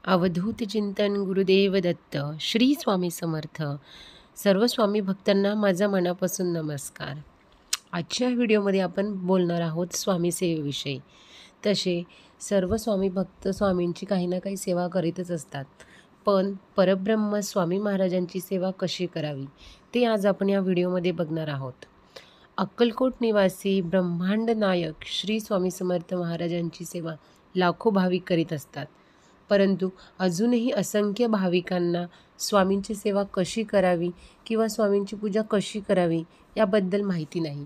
अवधूत चिंतन गुरुदेव दत्त श्री स्वामी समर्थ. सर्व स्वामी भक्तांना माझा मनापासून नमस्कार. आजच्या व्हिडिओमध्ये आपण बोलणार आहोत स्वामी सेवेविषयी. तसे सर्व स्वामी भक्त स्वामींची काही ना काही सेवा करीतच असतात, पण परब्रह्म स्वामी महाराजांची सेवा कशी करावी ते आज आपण या व्हिडिओमध्ये बघणार आहोत. अक्कलकोट निवासी ब्रह्मांड नायक श्री स्वामी समर्थ महाराजांची सेवा लाखो भाविक करीत असतात, परंतु अजूनही असंख्य भाविकांना स्वामींची सेवा कशी करावी किंवा स्वामींची पूजा कशी करावी याबद्दल माहिती नाही.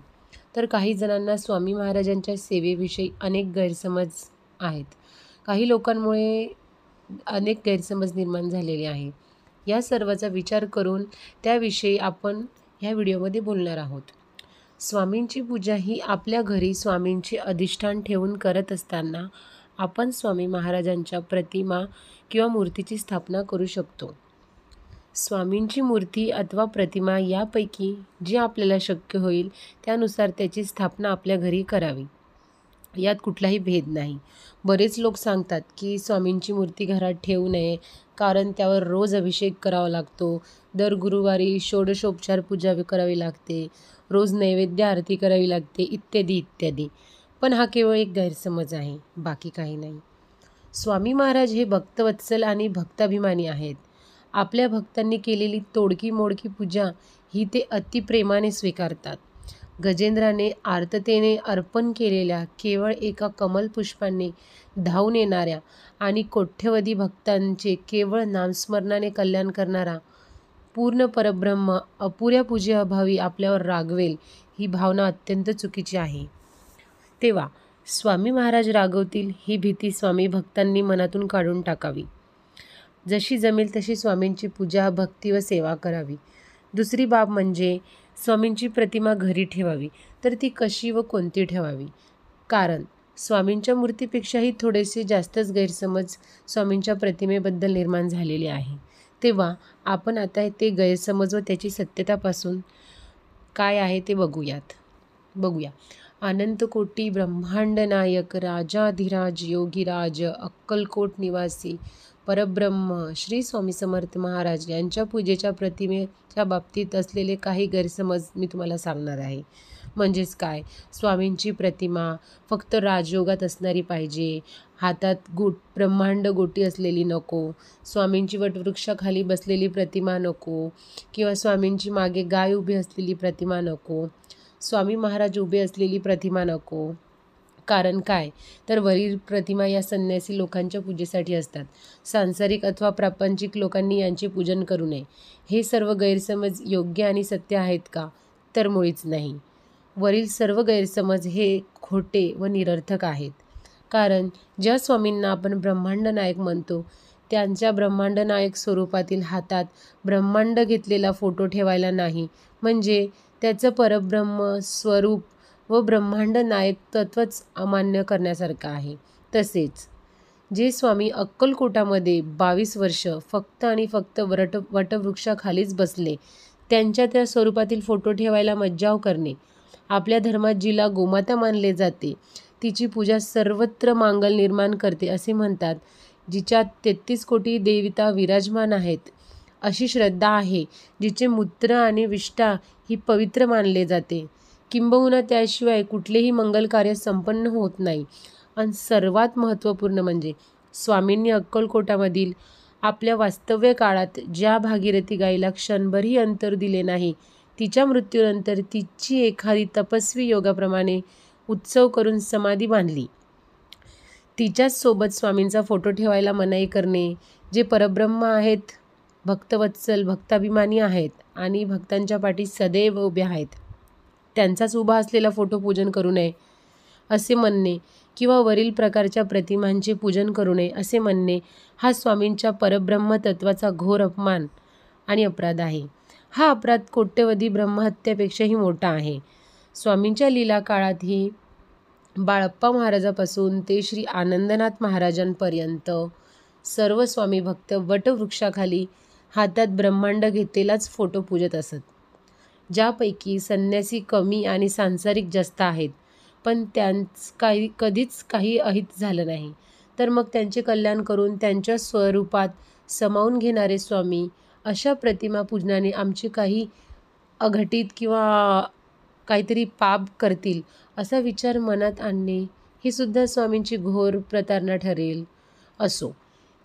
तर काही जणांना स्वामी महाराजांच्या सेवेविषयी अनेक गैरसमज आहेत. काही लोकांमुळे अनेक गैरसमज निर्माण झालेले आहे. या सर्वाचा विचार करून त्याविषयी आपण ह्या व्हिडिओमध्ये बोलणार आहोत. स्वामींची पूजा ही आपल्या घरी स्वामींचे अधिष्ठान ठेवून करत असताना आपण स्वामी महाराजांच्या प्रतिमा किंवा मूर्तीची स्थापना करू शकतो. स्वामींची मूर्ती अथवा प्रतिमा यापैकी जे आपल्याला शक्य होईल त्यानुसार त्याची स्थापना आपल्या घरी करावी, यात कुठलाही भेद नाही. बरेच लोक सांगतात की स्वामींची मूर्ती घरात ठेवू नये, कारण त्यावर रोज अभिषेक करावा लागतो, दर गुरुवारी षोडशोपचार पूजा करावी लागते, रोज नैवेद्य आरती करावी लागते, इत्यादी इत्यादी. पण हा केवळ एक गैरसमज आहे, बाकी काही नाही. स्वामी महाराज हे भक्तवत्सल आणि भक्ताभिमानी आहेत. आपल्या भक्तांनी केलेली तोडकी मोडकी पूजा ही ते अतिप्रेमाने स्वीकारतात. गजेंद्राने आर्ततेने अर्पण केलेल्या केवळ एका कमलपुष्पाने धावून येणाऱ्या आणि कोट्यवधी भक्तांचे केवळ नामस्मरणाने कल्याण करणारा पूर्ण परब्रह्म अपुऱ्या पूजेअभावी आपल्यावर रागवेल, ही भावना अत्यंत चुकीची आहे. तेव्हा स्वामी महाराज रागवतील ही भीती स्वामी भक्तांनी मनातून काढून टाकावी. जशी जमेल तशी स्वामींची पूजा, भक्ती व सेवा करावी. दुसरी बाब म्हणजे स्वामींची प्रतिमा घरी ठेवावी, तर ती कशी व कोणती ठेवावी? कारण स्वामींच्या मूर्तीपेक्षाही थोडेसे जास्तच गैरसमज स्वामींच्या प्रतिमेबद्दल निर्माण झालेले आहे. तेव्हा आपण आता ते गैरसमज व त्याची सत्यतापासून काय आहे ते बघूया. अनंतकोटी ब्रह्मांड नायक राजाधिराज योगीराज अक्कलकोट निवासी परब्रह्म श्री स्वामी समर्थ महाराज यांच्या पूजेच्या प्रतिमेच्या बाबतीत असलेले काही गैरसमज मी तुम्हाला सांगणार आहे. म्हणजेच काय, स्वामींची प्रतिमा फक्त राजयोगात असणारी पाहिजे, हातात ब्रह्मांड गोटी असलेली नको, स्वामींची वटवृक्षाखाली बसलेली प्रतिमा नको, किंवा स्वामींची मागे गाय उभी असलेली प्रतिमा नको, स्वामी महाराज उभे असलेली प्रतिमा नको. कारण काय, तर वरील प्रतिमा या संन्यासी लोकांच्या पूजेसाठी असतात. सांसारिक अथवा प्रापंचिक लोकांनी यांचे पूजन करू नये. हे सर्व गैरसमज योग्य आणि सत्य आहेत का? तर मुळीच नाही. वरील सर्व गैरसमज हे खोटे व निरर्थक आहेत. कारण ज्या स्वामींना आपण ब्रह्मांड नायक म्हणतो, त्यांच्या ब्रह्मांड नायक स्वरूपातील हातात ब्रह्मांड घेतलेला फोटो ठेवायला नाही, म्हणजे त्याचं परब्रह्म स्वरूप व ब्रह्मांड नायक तत्वच अमान्य करण्यासारखं आहे. तसेच जे स्वामी अक्कलकोटामध्ये 22 वर्ष फक्त आणि फक्त वटवृक्षाखालीच बसले, त्यांच्या त्या स्वरूपातील फोटो ठेवायला मज्जाव करणे. आपल्या धर्मात जिला गोमाता मानले जाते, तिची पूजा सर्वत्र मांगल निर्माण करते असे म्हणतात. जिच्यात 33 कोटी देवता विराजमान आहेत, अशी श्रद्धा आहे. जिचे मूत्र आणि विष्ठा ही पवित्र मानले जाते, किंबहुना त्याशिवाय कुठलेही मंगल कार्य संपन्न होत नाही. आणि सर्वात महत्त्वपूर्ण म्हणजे स्वामींनी अक्कलकोटामधील आपल्या वास्तव्य काळात ज्या भागीरथी गाईला क्षणभरही अंतर दिले नाही, तिच्या मृत्यूनंतर तिची एखादी तपस्वी योगाप्रमाणे उत्सव करून समाधी बांधली. तिच्याच सोबत स्वामींचा फोटो ठेवायला मनाई करणे. जे परब्रह्म आहेत, भक्तवत्सल भक्ताभिमानी आहेत आणि भक्तांच्या पाठी सदैव उभे आहेत, त्यांचाच उभा असलेला फोटो पूजन करू नये असे म्हणणे, किंवा वरील प्रकारच्या प्रतिमांचे पूजन करू नये असे म्हणणे, हा स्वामींच्या परब्रह्म तत्वाचा घोर अपमान आणि अपराध आहे. हा अपराध कोट्यवधी ब्रह्महत्यापेक्षाही मोठा आहे. स्वामींच्या लीला काळातही बाळप्पा महाराजापासून ते श्री आनंदनाथ महाराजांपर्यंत सर्व स्वामी भक्त वटवृक्षाखाली हातात ब्रह्मांड घेतलेलाच फोटो पूजत असत. ज्यापैकी संन्यासी कमी आणि सांसारिक जास्त आहेत, पण कधीच काही अहित झालं नाही. तर मग त्यांचे कल्याण करून त्यांच्या स्वरूपात समावून घेणारे स्वामी अशा प्रतिमा पूजनाने आमचे काही अघटित किंवा काहीतरी पाप करतील असा विचार मनात आणणे ही सुद्धा स्वामींची घोर प्रतारणा ठरेल. असो,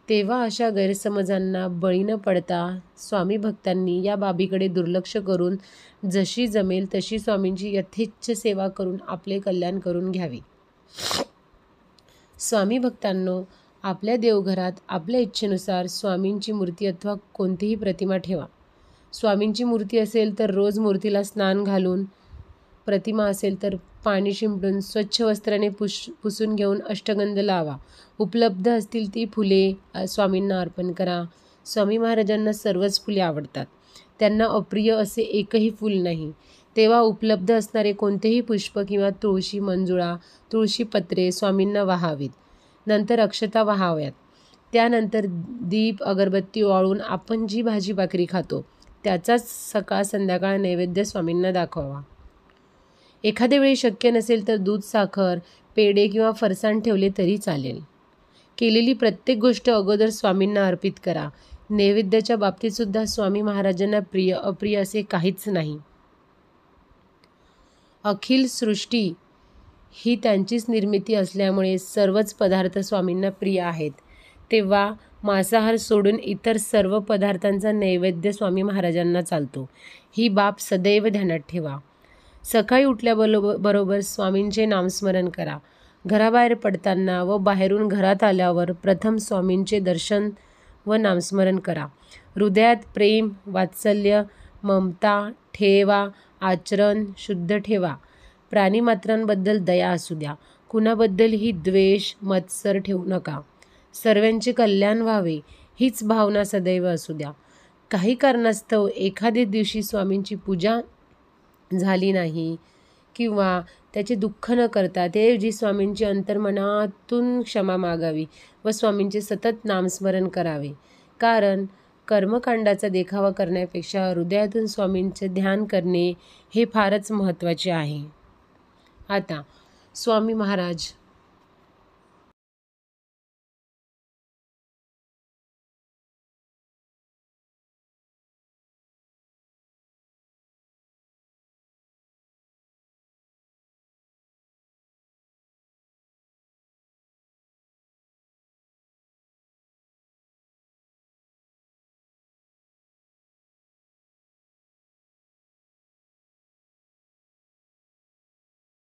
तेव्हा अशा गैरसमजांना बळी न पडता स्वामी भक्तांनी या बाबीकडे दुर्लक्ष करून जशी जमेल तशी स्वामींची यथेच्छ सेवा करून आपले कल्याण करून घ्यावे. स्वामी भक्तांनो, आपल्या देवघरात आपल्या इच्छेनुसार स्वामींची मूर्ती अथवा कोणतीही प्रतिमा ठेवा. स्वामींची मूर्ती असेल तर रोज मूर्तीला स्नान घालून, प्रतिमा असेल तर पाणी शिंपडून स्वच्छ वस्त्राने पुसून घेऊन अष्टगंध लावा. उपलब्ध असतील ती फुले स्वामींना अर्पण करा. स्वामी महाराजांना सर्वच फुले आवडतात. त्यांना अप्रिय असे एकही फूल नाही. तेव्हा उपलब्ध असणारे कोणतेही पुष्प किंवा तुळशी मंजुळा, तुळशी पत्रे स्वामींना वाहावीत. नंतर अक्षता वाहाव्यात. त्यानंतर दीप अगरबत्ती ओवाळून आपण जी भाजी भाकरी खातो त्याचाच सकाळ संध्याकाळ नैवेद्य स्वामींना दाखवावा. एखाद्या वेळी शक्य नसेल तर दूध, साखर, पेढे किंवा फरसाण ठेवले तरी चालेल. केलेली प्रत्येक गोष्ट अगोदर स्वामींना अर्पित करा. नैवेद्याच्या बाबतीत सुद्धा स्वामी महाराजांना प्रिय अप्रिय असे काहीच नाही. अखिल सृष्टी ही त्यांचीच निर्मिती असल्यामुळे सर्वच पदार्थ स्वामींना प्रिय आहेत. तेव्हा मांसाहार सोडून इतर सर्व पदार्थांचा नैवेद्य स्वामी महाराजांना चालतो. ही बाब सदैव ध्यानात ठेवा. सकाळी उठल्याबरोबर स्वामींचे नामस्मरण करा. घराबाहेर पडताना व बाहेरून घरात आल्यावर प्रथम स्वामींचे दर्शन व नामस्मरण करा. हृदयात प्रेम, वात्सल्य, ममता ठेवा. आचरण शुद्ध ठेवा. प्राणीमात्रांबद्दल दया असू द्या. कुणाबद्दलही द्वेष, मत्सर ठेवू नका. सर्वांचे कल्याण व्हावे हीच भावना सदैव असू द्या. काही कारणास्तव एखाद्या दिवशी स्वामींची पूजा झाली नाही किंवा त्याचे दुःख न करता त्याऐवजी स्वामींची अंतर्मनातून क्षमा मागावी व स्वामींचे सतत नामस्मरण करावे. कारण कर्मकांडाचा देखावा करण्यापेक्षा हृदयातून स्वामींचे ध्यान करणे हे फारच महत्त्वाचे आहे. आता स्वामी महाराज